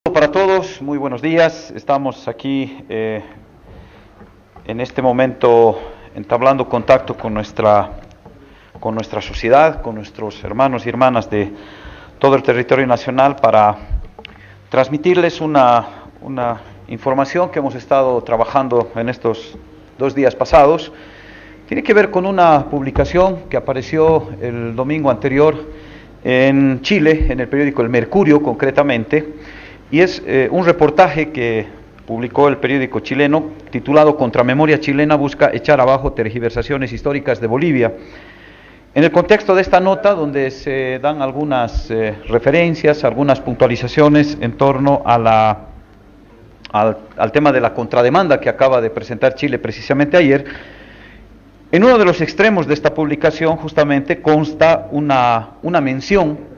Para todos, muy buenos días. Estamos aquí en este momento entablando contacto con nuestra sociedad, con nuestros hermanos y hermanas de todo el territorio nacional para transmitirles una información que hemos estado trabajando en estos 2 días pasados. Tiene que ver con una publicación que apareció el domingo anterior en Chile, en el periódico El Mercurio concretamente. Y es un reportaje que publicó el periódico chileno titulado Contramemoria chilena busca echar abajo tergiversaciones históricas de Bolivia. En el contexto de esta nota, donde se dan algunas referencias, algunas puntualizaciones en torno a al tema de la contrademanda que acaba de presentar Chile precisamente ayer, en uno de los extremos de esta publicación justamente consta una mención.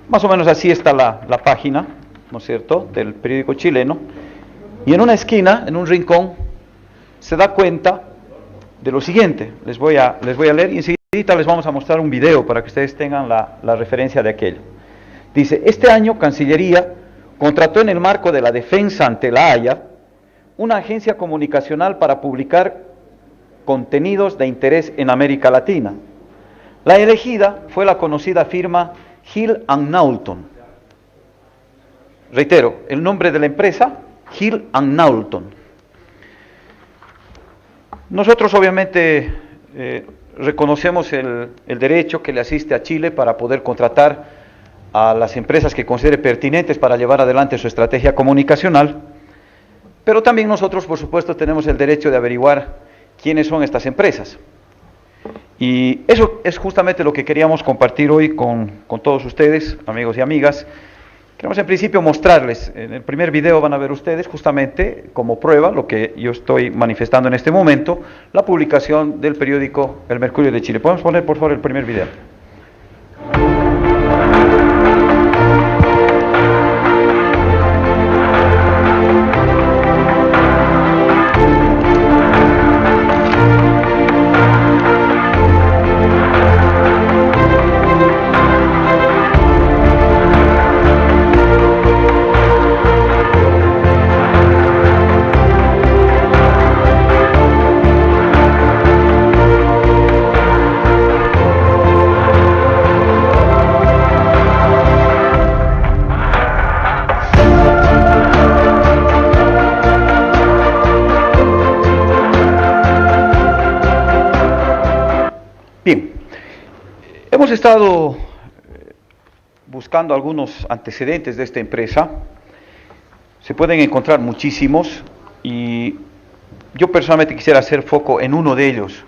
Más o menos así está la página, ¿no es cierto?, del periódico chileno, y en una esquina, en un rincón, se da cuenta de lo siguiente. Les voy a leer y enseguida les vamos a mostrar un video para que ustedes tengan la referencia de aquello. Dice: este año Cancillería contrató en el marco de la defensa ante la Haya una agencia comunicacional para publicar contenidos de interés en América Latina. La elegida fue la conocida firma Hill & Knowlton. Reitero, el nombre de la empresa, Hill & Knowlton. Nosotros obviamente reconocemos el derecho que le asiste a Chile para poder contratar a las empresas que considere pertinentes para llevar adelante su estrategia comunicacional, pero también nosotros, por supuesto, tenemos el derecho de averiguar quiénes son estas empresas. Y eso es justamente lo que queríamos compartir hoy con todos ustedes, amigos y amigas. Queremos en principio mostrarles, en el primer video van a ver ustedes justamente como prueba lo que yo estoy manifestando en este momento, la publicación del periódico El Mercurio de Chile. ¿Podemos poner por favor el primer video? Bien, hemos estado buscando algunos antecedentes de esta empresa. Se pueden encontrar muchísimos y yo personalmente quisiera hacer foco en uno de ellos,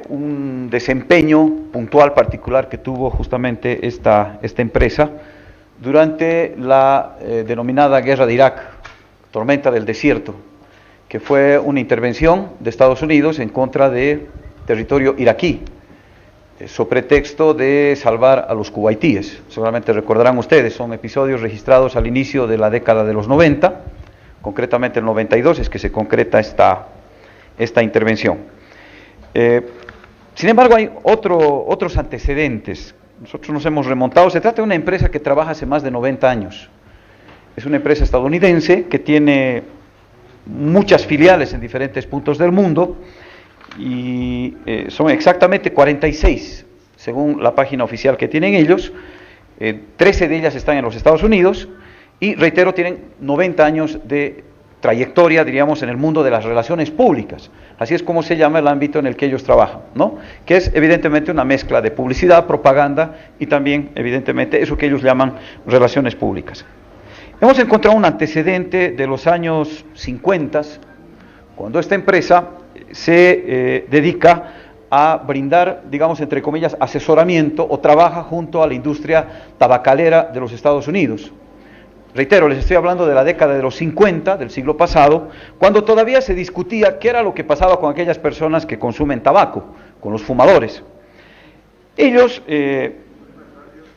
un desempeño puntual particular que tuvo justamente esta empresa durante la denominada Guerra de Irak, Tormenta del Desierto, que fue una intervención de Estados Unidos en contra de territorio iraquí, sobre pretexto de salvar a los kuwaitíes. Seguramente recordarán ustedes, son episodios registrados al inicio de la década de los 90, concretamente el 92 es que se concreta esta intervención. Sin embargo, hay otros antecedentes. Nosotros nos hemos remontado. Se trata de una empresa que trabaja hace más de 90 años. Es una empresa estadounidense que tiene muchas filiales en diferentes puntos del mundo, y son exactamente 46, según la página oficial que tienen ellos. 13 de ellas están en los Estados Unidos y, reitero, tienen 90 años de trayectoria, diríamos, en el mundo de las relaciones públicas. Así es como se llama el ámbito en el que ellos trabajan, ¿no? Que es evidentemente una mezcla de publicidad, propaganda y también, evidentemente, eso que ellos llaman relaciones públicas. Hemos encontrado un antecedente de los años 50, cuando esta empresa se dedica a brindar, digamos, entre comillas, asesoramiento o trabaja junto a la industria tabacalera de los Estados Unidos. Reitero, les estoy hablando de la década de los 50 del siglo pasado, cuando todavía se discutía qué era lo que pasaba con aquellas personas que consumen tabaco, con los fumadores. Ellos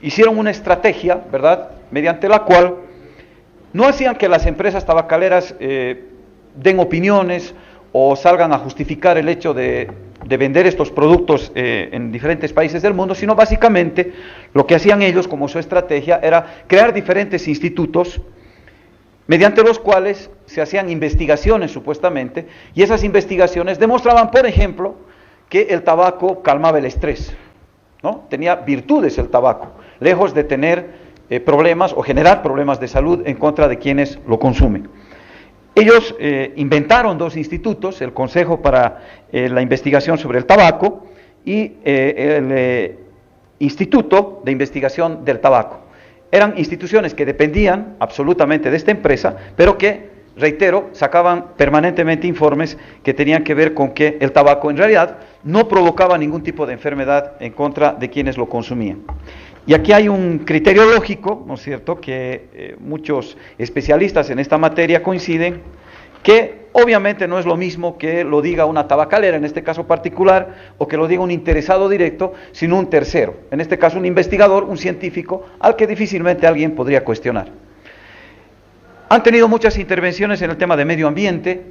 hicieron una estrategia, ¿verdad?, mediante la cual no hacían que las empresas tabacaleras den opiniones o salgan a justificar el hecho de vender estos productos en diferentes países del mundo, sino básicamente lo que hacían ellos como su estrategia era crear diferentes institutos mediante los cuales se hacían investigaciones supuestamente, y esas investigaciones demostraban, por ejemplo, que el tabaco calmaba el estrés, ¿no? Tenía virtudes el tabaco, lejos de tener problemas o generar problemas de salud en contra de quienes lo consumen. Ellos inventaron dos institutos, el Consejo para la Investigación sobre el Tabaco y el Instituto de Investigación del Tabaco. Eran instituciones que dependían absolutamente de esta empresa, pero que, reitero, sacaban permanentemente informes que tenían que ver con que el tabaco en realidad no provocaba ningún tipo de enfermedad en contra de quienes lo consumían. Y aquí hay un criterio lógico, ¿no es cierto?, que muchos especialistas en esta materia coinciden, que obviamente no es lo mismo que lo diga una tabacalera, en este caso particular, o que lo diga un interesado directo, sino un tercero, en este caso un investigador, un científico, al que difícilmente alguien podría cuestionar. Han tenido muchas intervenciones en el tema de medio ambiente,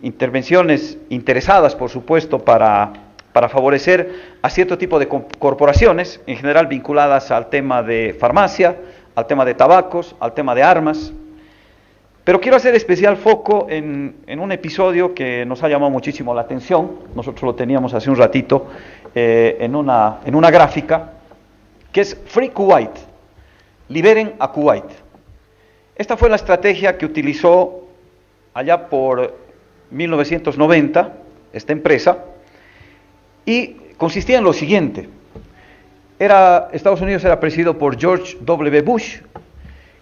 intervenciones interesadas, por supuesto, para favorecer a cierto tipo de corporaciones, en general vinculadas al tema de farmacia, al tema de tabacos, al tema de armas. Pero quiero hacer especial foco en un episodio que nos ha llamado muchísimo la atención. Nosotros lo teníamos hace un ratito en una gráfica, que es Free Kuwait, liberen a Kuwait. Esta fue la estrategia que utilizó allá por 1990 esta empresa, y consistía en lo siguiente. Estados Unidos era presidido por George W. Bush,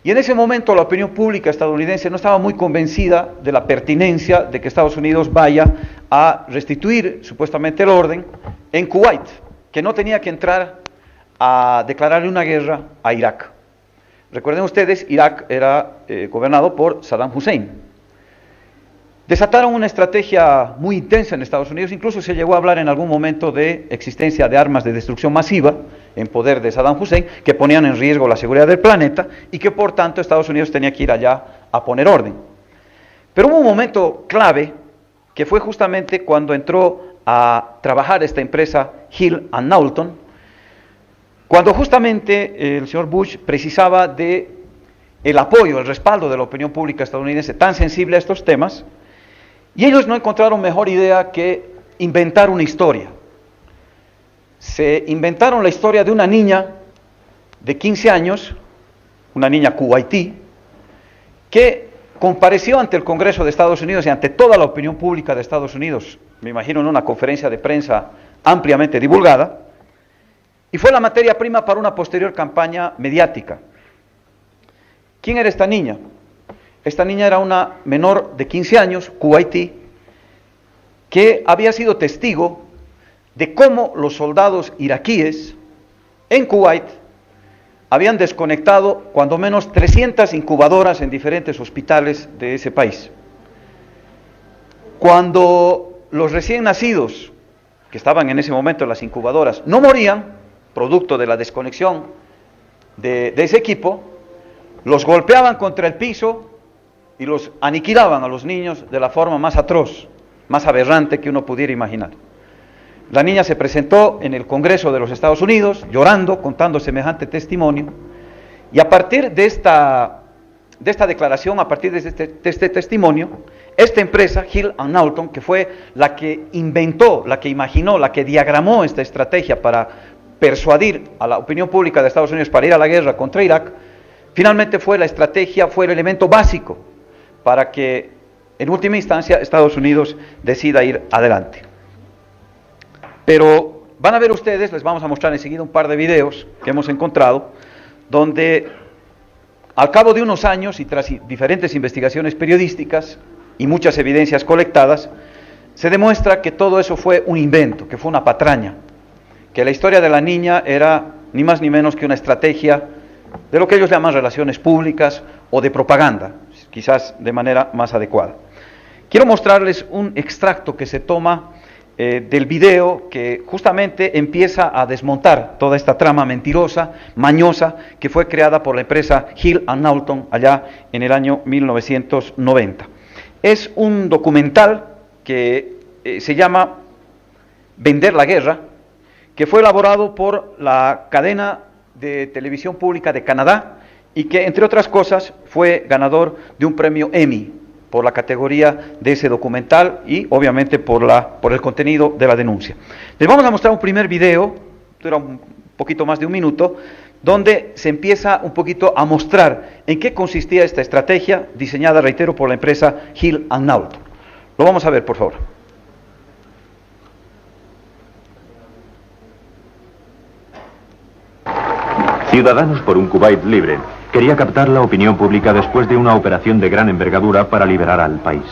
y en ese momento la opinión pública estadounidense no estaba muy convencida de la pertinencia de que Estados Unidos vaya a restituir supuestamente el orden en Kuwait, que no tenía que entrar a declararle una guerra a Irak. Recuerden ustedes, Irak era gobernado por Saddam Hussein. Desataron una estrategia muy intensa en Estados Unidos, incluso se llegó a hablar en algún momento de existencia de armas de destrucción masiva en poder de Saddam Hussein, que ponían en riesgo la seguridad del planeta y que por tanto Estados Unidos tenía que ir allá a poner orden. Pero hubo un momento clave que fue justamente cuando entró a trabajar esta empresa Hill and Knowlton, cuando justamente el señor Bush precisaba de el apoyo, el respaldo de la opinión pública estadounidense tan sensible a estos temas. Y ellos no encontraron mejor idea que inventar una historia. Se inventaron la historia de una niña de 15 años, una niña kuwaití, que compareció ante el Congreso de Estados Unidos y ante toda la opinión pública de Estados Unidos, me imagino en una conferencia de prensa ampliamente divulgada, y fue la materia prima para una posterior campaña mediática. ¿Quién era esta niña? Esta niña era una menor de 15 años, kuwaití, que había sido testigo de cómo los soldados iraquíes en Kuwait habían desconectado cuando menos 300 incubadoras en diferentes hospitales de ese país. Cuando los recién nacidos, que estaban en ese momento en las incubadoras, no morían, producto de la desconexión de ese equipo, los golpeaban contra el piso y los aniquilaban a los niños de la forma más atroz, más aberrante que uno pudiera imaginar. La niña se presentó en el Congreso de los Estados Unidos, llorando, contando semejante testimonio, y a partir de esta declaración, a partir de este testimonio, esta empresa, Hill and Knowlton, que fue la que inventó, la que imaginó, la que diagramó esta estrategia para persuadir a la opinión pública de Estados Unidos para ir a la guerra contra Irak, finalmente fue la estrategia, fue el elemento básico para que, en última instancia, Estados Unidos decida ir adelante. Pero van a ver ustedes, les vamos a mostrar enseguida un par de videos que hemos encontrado, donde al cabo de unos años y tras diferentes investigaciones periodísticas y muchas evidencias colectadas, se demuestra que todo eso fue un invento, que fue una patraña, que la historia de la niña era ni más ni menos que una estrategia de lo que ellos llaman relaciones públicas o de propaganda, quizás de manera más adecuada. Quiero mostrarles un extracto que se toma del video que justamente empieza a desmontar toda esta trama mentirosa, mañosa, que fue creada por la empresa Hill and Knowlton allá en el año 1990. es un documental que se llama Vender la Guerra, que fue elaborado por la cadena de televisión pública de Canadá y que, entre otras cosas, fue ganador de un premio Emmy por la categoría de ese documental y, obviamente, por el contenido de la denuncia. Les vamos a mostrar un primer video, dura un poquito más de un minuto, donde se empieza un poquito a mostrar en qué consistía esta estrategia diseñada, reitero, por la empresa Hill & Knowlton. Lo vamos a ver, por favor. Ciudadanos por un Kuwait libre quería captar la opinión pública después de una operación de gran envergadura para liberar al país.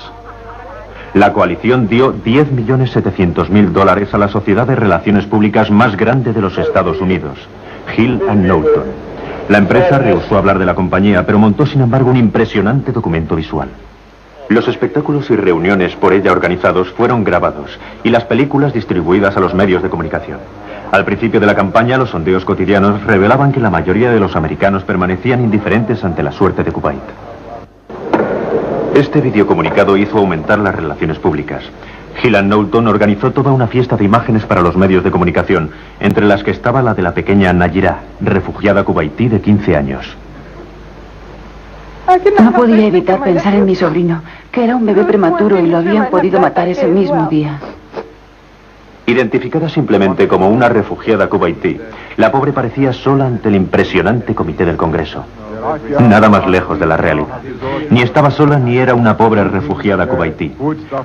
La coalición dio $10.700.000 a la sociedad de relaciones públicas más grande de los Estados Unidos, Hill & Knowlton. La empresa rehusó hablar de la compañía, pero montó sin embargo un impresionante documento visual. Los espectáculos y reuniones por ella organizados fueron grabados y las películas distribuidas a los medios de comunicación. Al principio de la campaña, los sondeos cotidianos revelaban que la mayoría de los americanos permanecían indiferentes ante la suerte de Kuwait. Este videocomunicado hizo aumentar las relaciones públicas. Hill & Knowlton organizó toda una fiesta de imágenes para los medios de comunicación, entre las que estaba la de la pequeña Nayirah, refugiada kuwaití de 15 años. No podía evitar pensar en mi sobrino, que era un bebé prematuro y lo habían podido matar ese mismo día. Identificada simplemente como una refugiada kuwaití, la pobre parecía sola ante el impresionante comité del Congreso. Nada más lejos de la realidad. Ni estaba sola ni era una pobre refugiada kuwaití.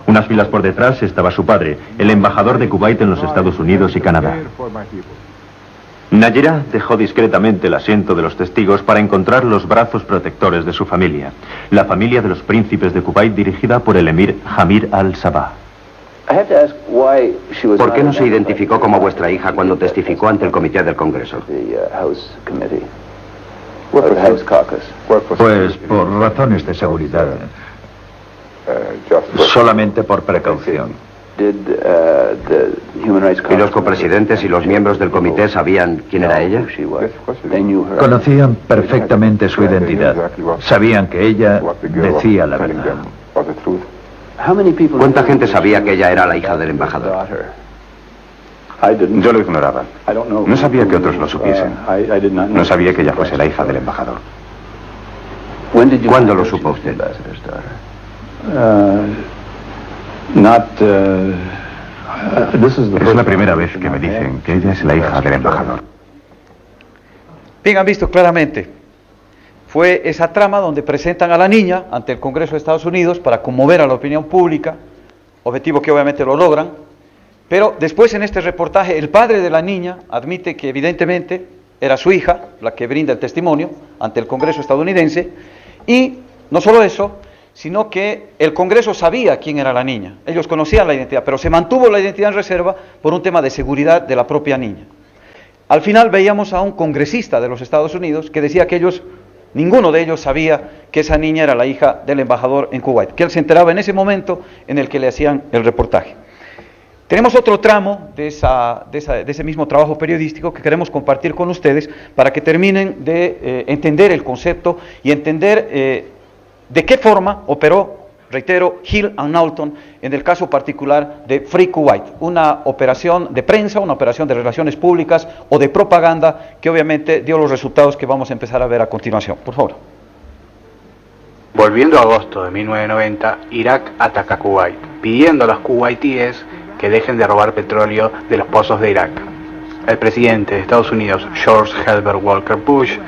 Unas filas por detrás estaba su padre, el embajador de Kuwait en los Estados Unidos y Canadá. Nayirah dejó discretamente el asiento de los testigos para encontrar los brazos protectores de su familia, la familia de los príncipes de Kuwait dirigida por el emir Hamir al-Sabah. ¿Por qué no se identificó como vuestra hija cuando testificó ante el comité del Congreso? Pues por razones de seguridad. Solamente por precaución. ¿Y los copresidentes y los miembros del comité sabían quién era ella? Conocían perfectamente su identidad. Sabían que ella decía la verdad. ¿Cuánta gente sabía que ella era la hija del embajador? Yo lo ignoraba. No sabía que otros lo supiesen. No sabía que ella fuese la hija del embajador. ¿Cuándo lo supo usted? Es la primera vez que me dicen que ella es la hija del embajador. Bien, han visto claramente. Fue esa trama donde presentan a la niña ante el Congreso de Estados Unidos para conmover a la opinión pública, objetivo que obviamente lo logran, pero después en este reportaje el padre de la niña admite que evidentemente era su hija la que brinda el testimonio ante el Congreso estadounidense, y no solo eso, sino que el Congreso sabía quién era la niña, ellos conocían la identidad, pero se mantuvo la identidad en reserva por un tema de seguridad de la propia niña. Al final veíamos a un congresista de los Estados Unidos que decía que ninguno de ellos sabía que esa niña era la hija del embajador en Kuwait, que él se enteraba en ese momento en el que le hacían el reportaje. Tenemos otro tramo de ese mismo trabajo periodístico que queremos compartir con ustedes para que terminen de entender el concepto y entender de qué forma operó, reitero, Hill & Knowlton en el caso particular de Free Kuwait, una operación de prensa, una operación de relaciones públicas o de propaganda que obviamente dio los resultados que vamos a empezar a ver a continuación. Por favor. Volviendo a agosto de 1990, Irak ataca Kuwait, pidiendo a los kuwaitíes que dejen de robar petróleo de los pozos de Irak. El presidente de Estados Unidos, George Herbert Walker Bush,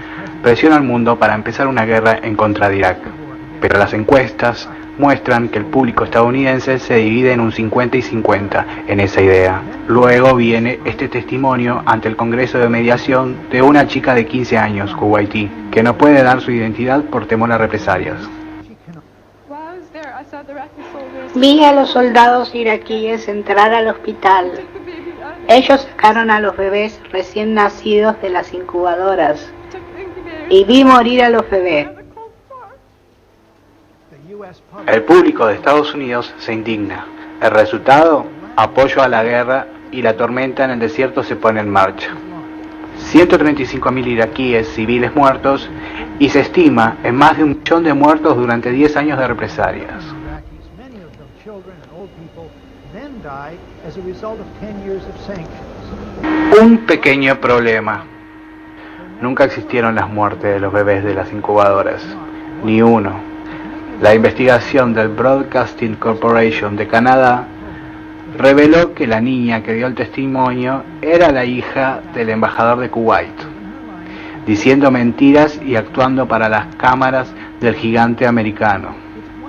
presiona al mundo para empezar una guerra en contra de Irak. Pero las encuestas muestran que el público estadounidense se divide en un 50 y 50 en esa idea. Luego viene este testimonio ante el Congreso de Mediación de una chica de 15 años, kuwaití, que no puede dar su identidad por temor a represalias. Vi a los soldados iraquíes entrar al hospital. Ellos sacaron a los bebés recién nacidos de las incubadoras y vi morir a los bebés. El público de Estados Unidos se indigna. El resultado, apoyo a la guerra, y la tormenta en el desierto se pone en marcha. 135.000 iraquíes civiles muertos y se estima en más de 1 millón de muertos durante 10 años de represalias. Un pequeño problema. Nunca existieron las muertes de los bebés de las incubadoras, ni uno. La investigación del Broadcasting Corporation de Canadá reveló que la niña que dio el testimonio era la hija del embajador de Kuwait, diciendo mentiras y actuando para las cámaras del gigante americano,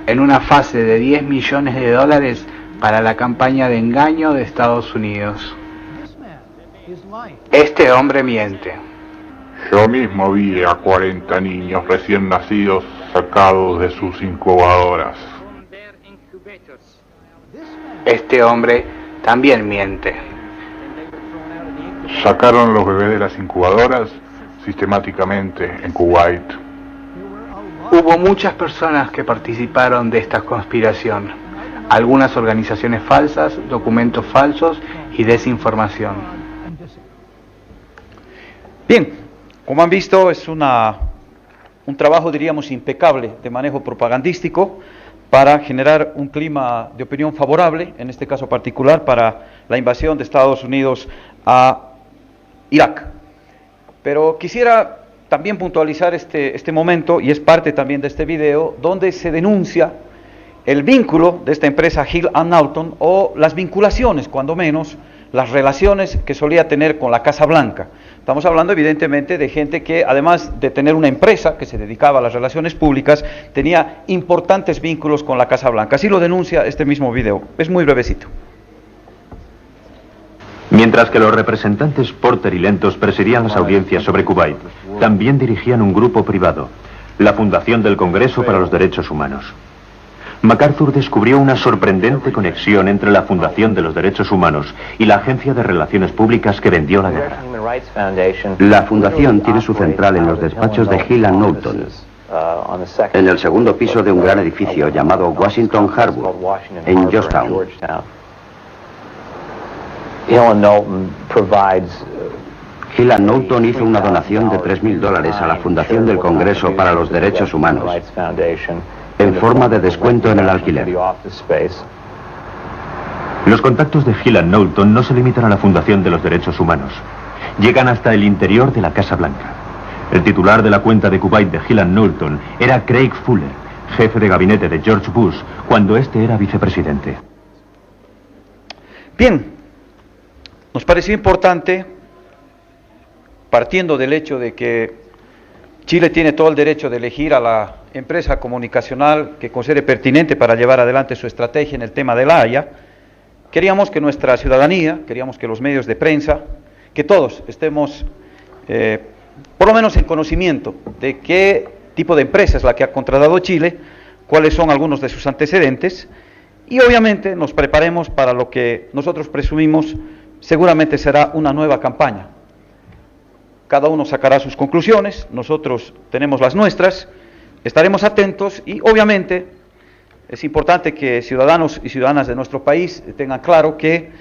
en una fase de $10 millones para la campaña de engaño de Estados Unidos. Este hombre miente. Yo mismo vi a 40 niños recién nacidos sacados de sus incubadoras. Este hombre también miente. Sacaron los bebés de las incubadoras sistemáticamente en Kuwait. Hubo muchas personas que participaron de esta conspiración. Algunas organizaciones falsas, documentos falsos y desinformación. Bien, como han visto, es un trabajo, diríamos, impecable de manejo propagandístico para generar un clima de opinión favorable, en este caso particular, para la invasión de Estados Unidos a Irak. Pero quisiera también puntualizar este momento, y es parte también de este video, donde se denuncia el vínculo de esta empresa Hill & Knowlton, o las vinculaciones, cuando menos, las relaciones que solía tener con la Casa Blanca. Estamos hablando evidentemente de gente que, además de tener una empresa que se dedicaba a las relaciones públicas, tenía importantes vínculos con la Casa Blanca. Así lo denuncia este mismo video. Es muy brevecito. Mientras que los representantes Porter y Lentos presidían las audiencias sobre Kuwait, también dirigían un grupo privado, la Fundación del Congreso para los Derechos Humanos. MacArthur descubrió una sorprendente conexión entre la Fundación de los Derechos Humanos y la Agencia de Relaciones Públicas que vendió la guerra. La fundación tiene su central en los despachos de Hill & Knowlton, en el segundo piso de un gran edificio llamado Washington Harbour, en Georgetown. Hill & Knowlton hizo una donación de $3.000 a la Fundación del Congreso para los Derechos Humanos, en forma de descuento en el alquiler. Los contactos de Hill & Knowlton no se limitan a la Fundación de los Derechos Humanos. Llegan hasta el interior de la Casa Blanca. El titular de la cuenta de Kuwait de Hill & Knowlton era Craig Fuller, jefe de gabinete de George Bush, cuando este era vicepresidente. Bien, nos pareció importante, partiendo del hecho de que Chile tiene todo el derecho de elegir a la empresa comunicacional que considere pertinente para llevar adelante su estrategia en el tema de la Haya. Queríamos que nuestra ciudadanía, queríamos que los medios de prensa, que todos estemos por lo menos en conocimiento de qué tipo de empresa es la que ha contratado Chile, cuáles son algunos de sus antecedentes, y obviamente nos preparemos para lo que nosotros presumimos seguramente será una nueva campaña. Cada uno sacará sus conclusiones, nosotros tenemos las nuestras, estaremos atentos y obviamente es importante que ciudadanos y ciudadanas de nuestro país tengan claro que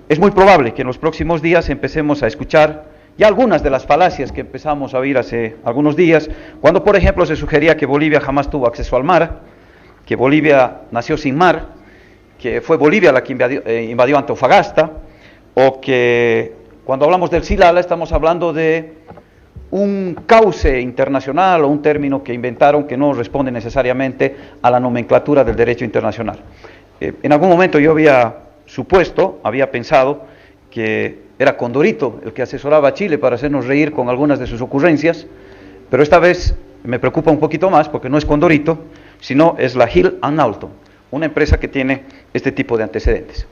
es muy probable que en los próximos días empecemos a escuchar ya algunas de las falacias que empezamos a oír hace algunos días, cuando por ejemplo se sugería que Bolivia jamás tuvo acceso al mar, que Bolivia nació sin mar, que fue Bolivia la que invadió Antofagasta, o que cuando hablamos del Silala estamos hablando de un cauce internacional o un término que inventaron que no responde necesariamente a la nomenclatura del derecho internacional. En algún momento yo había pensado que era Condorito el que asesoraba a Chile para hacernos reír con algunas de sus ocurrencias, pero esta vez me preocupa un poquito más porque no es Condorito, sino es la Hill & Knowlton, una empresa que tiene este tipo de antecedentes.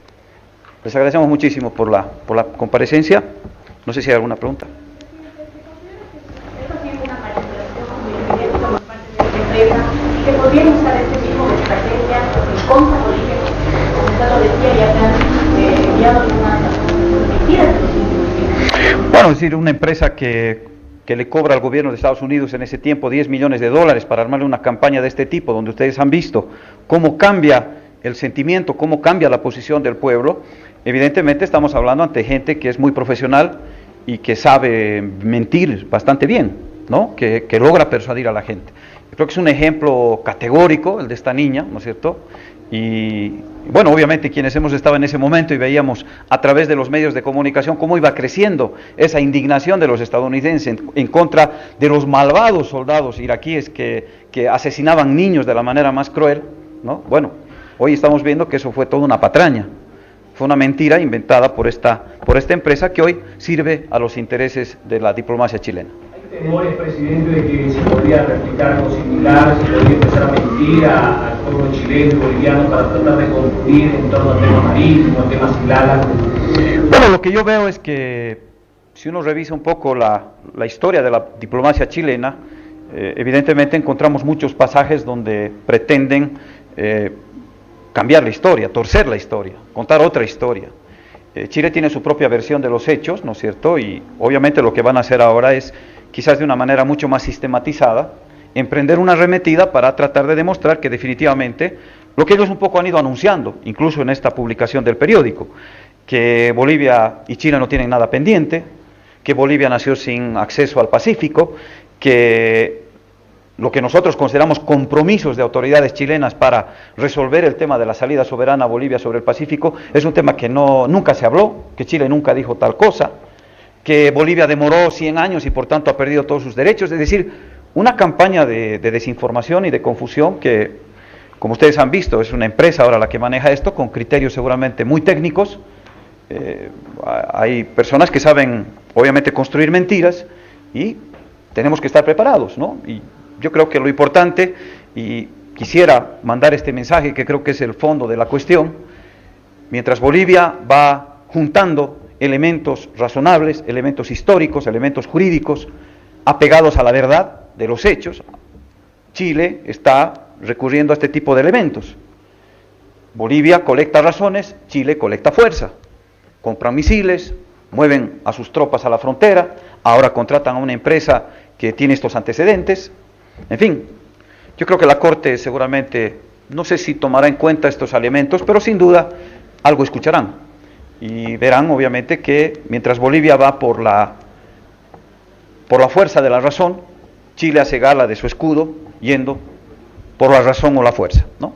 Les agradecemos muchísimo por la comparecencia. No sé si hay alguna pregunta. ¿Se podrían usar este tipo de estrategia en contra de Bolivia? Como usted lo decía, ya se han enviado algunas mentiras. Bueno, es decir, una empresa que le cobra al gobierno de Estados Unidos en ese tiempo $10 millones para armarle una campaña de este tipo, donde ustedes han visto cómo cambia el sentimiento, cómo cambia la posición del pueblo. Evidentemente estamos hablando ante gente que es muy profesional y que sabe mentir bastante bien. ¿no? que logra persuadir a la gente. Yo creo que es un ejemplo categórico el de esta niña, ¿no es cierto? Y bueno, obviamente quienes hemos estado en ese momento y veíamos a través de los medios de comunicación cómo iba creciendo esa indignación de los estadounidenses en contra de los malvados soldados iraquíes que asesinaban niños de la manera más cruel, ¿no? Bueno, hoy estamos viendo que eso fue toda una patraña, fue una mentira inventada por esta empresa que hoy sirve a los intereses de la diplomacia chilena. ¿Temores, presidente, de que se podría replicar algo similar, se podría empezar a mentir al pueblo chileno y boliviano para tratar de confundir en torno al tema marítimo, al tema Silala? Bueno, lo que yo veo es que si uno revisa un poco la historia de la diplomacia chilena, evidentemente encontramos muchos pasajes donde pretenden cambiar la historia, torcer la historia, contar otra historia. Chile tiene su propia versión de los hechos, ¿no es cierto? Y obviamente lo que van a hacer ahora es, quizás de una manera mucho más sistematizada, emprender una arremetida para tratar de demostrar que definitivamente lo que ellos un poco han ido anunciando, incluso en esta publicación del periódico, que Bolivia y Chile no tienen nada pendiente, que Bolivia nació sin acceso al Pacífico, que lo que nosotros consideramos compromisos de autoridades chilenas para resolver el tema de la salida soberana a Bolivia sobre el Pacífico es un tema que nunca se habló, que Chile nunca dijo tal cosa, que Bolivia demoró 100 años y por tanto ha perdido todos sus derechos, es decir, una campaña de desinformación y de confusión que, como ustedes han visto, es una empresa ahora la que maneja esto con criterios seguramente muy técnicos. Hay personas que saben obviamente construir mentiras y tenemos que estar preparados, ¿no? Y yo creo que lo importante, y quisiera mandar este mensaje que creo que es el fondo de la cuestión, mientras Bolivia va juntando elementos razonables, elementos históricos, elementos jurídicos, apegados a la verdad de los hechos, Chile está recurriendo a este tipo de elementos. Bolivia colecta razones, Chile colecta fuerza. Compran misiles, mueven a sus tropas a la frontera, ahora contratan a una empresa que tiene estos antecedentes. En fin, yo creo que la Corte seguramente, no sé si tomará en cuenta estos elementos, pero sin duda algo escucharán. Y verán obviamente que mientras Bolivia va por la fuerza de la razón, Chile hace gala de su escudo yendo por la razón o la fuerza, ¿no?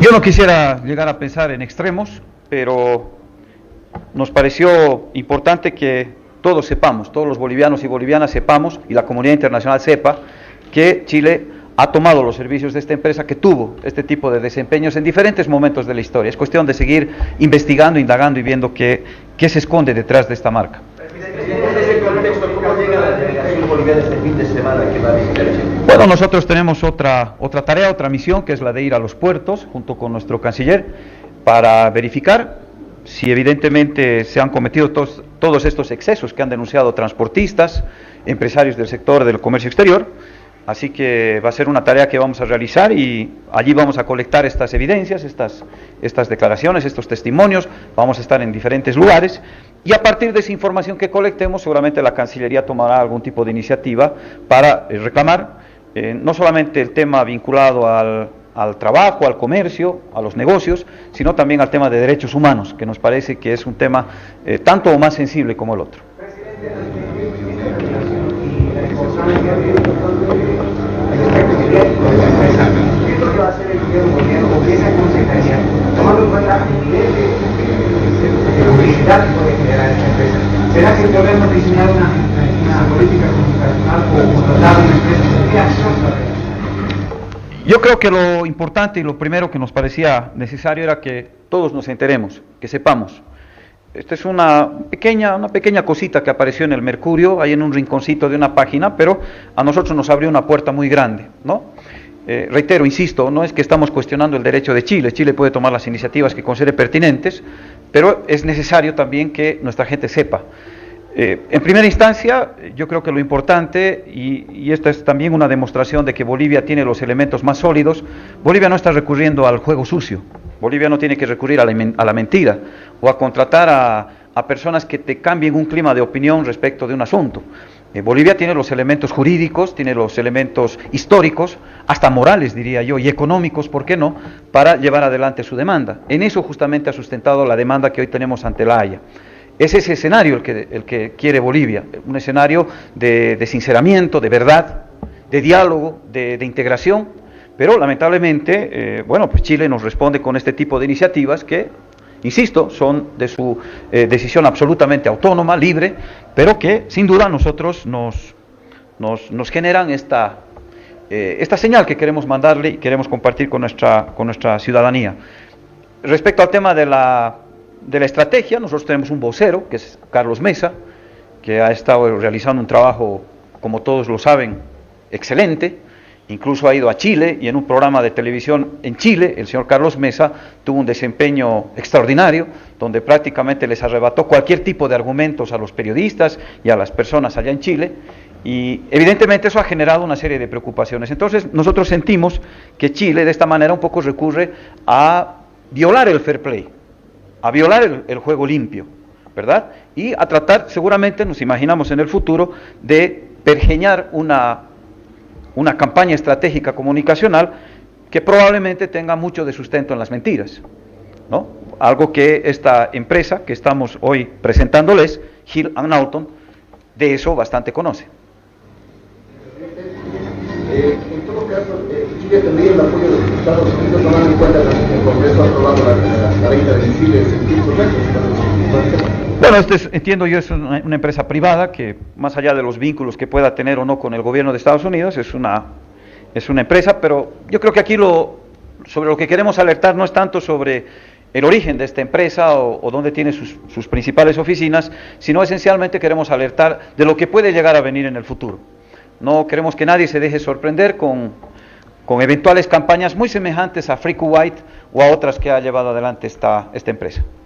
Yo no quisiera llegar a pensar en extremos, pero nos pareció importante que todos sepamos, todos los bolivianos y bolivianas sepamos, y la comunidad internacional sepa, que Chile ha tomado los servicios de esta empresa que tuvo este tipo de desempeños en diferentes momentos de la historia. Es cuestión de seguir investigando, indagando y viendo qué se esconde detrás de esta marca. Bueno, nosotros tenemos otra tarea, otra misión, que es la de ir a los puertos junto con nuestro canciller para verificar si evidentemente se han cometido todos estos excesos que han denunciado transportistas, empresarios del sector del comercio exterior. Así que va a ser una tarea que vamos a realizar y allí vamos a colectar estas evidencias, estas declaraciones, estos testimonios. Vamos a estar en diferentes lugares y a partir de esa información que colectemos seguramente la Cancillería tomará algún tipo de iniciativa para reclamar no solamente el tema vinculado al trabajo, al comercio, a los negocios, sino también al tema de derechos humanos, que nos parece que es un tema tanto o más sensible como el otro. ¿Qué va a hacer el gobierno o qué se aconsejaría, tomando en cuenta el nivel de publicidad que puede generar esta empresa? ¿Será que el gobierno diseñar una política comunicacional o contratar una empresa? Yo creo que lo importante y lo primero que nos parecía necesario era que todos nos enteremos, que sepamos. Esta es una pequeña cosita que apareció en el Mercurio, ahí en un rinconcito de una página, pero a nosotros nos abrió una puerta muy grande, ¿no? Reitero, insisto, no es que estamos cuestionando el derecho de Chile. Chile puede tomar las iniciativas que considere pertinentes, pero es necesario también que nuestra gente sepa. En primera instancia, yo creo que lo importante, y esta es también una demostración de que Bolivia tiene los elementos más sólidos, Bolivia no está recurriendo al juego sucio, Bolivia no tiene que recurrir a la mentira o a contratar a personas que te cambien un clima de opinión respecto de un asunto. Bolivia tiene los elementos jurídicos, tiene los elementos históricos, hasta morales diría yo, y económicos, ¿por qué no?, para llevar adelante su demanda. En eso justamente ha sustentado la demanda que hoy tenemos ante la Haya. Es ese escenario el que quiere Bolivia, un escenario de sinceramiento, de verdad, de diálogo, de integración, pero lamentablemente, bueno, pues Chile nos responde con este tipo de iniciativas que, insisto, son de su decisión absolutamente autónoma, libre, pero que sin duda a nosotros nos generan esta señal que queremos mandarle y queremos compartir con nuestra ciudadanía. Respecto al tema de la estrategia, nosotros tenemos un vocero, que es Carlos Mesa, que ha estado realizando un trabajo, como todos lo saben, excelente. Incluso ha ido a Chile y en un programa de televisión en Chile, el señor Carlos Mesa tuvo un desempeño extraordinario, donde prácticamente les arrebató cualquier tipo de argumentos a los periodistas y a las personas allá en Chile, y evidentemente eso ha generado una serie de preocupaciones. Entonces nosotros sentimos que Chile de esta manera un poco recurre a violar el fair play, a violar el juego limpio, ¿verdad? Y a tratar, seguramente nos imaginamos en el futuro, de pergeñar una campaña estratégica comunicacional que probablemente tenga mucho de sustento en las mentiras, ¿no? Algo que esta empresa que estamos hoy presentándoles, Hill & Knowlton, de eso bastante conoce. En todo caso, Chile tendría el apoyo de los Estados Unidos, tomando en cuenta que el Congreso ha aprobado la venta de misiles en tiempo récord. Bueno, entiendo yo, es una empresa privada que, más allá de los vínculos que pueda tener o no con el gobierno de Estados Unidos, es una empresa, pero yo creo que aquí sobre lo que queremos alertar no es tanto sobre el origen de esta empresa o dónde tiene sus principales oficinas, sino esencialmente queremos alertar de lo que puede llegar a venir en el futuro. No queremos que nadie se deje sorprender con eventuales campañas muy semejantes a Free Kuwait o a otras que ha llevado adelante esta empresa.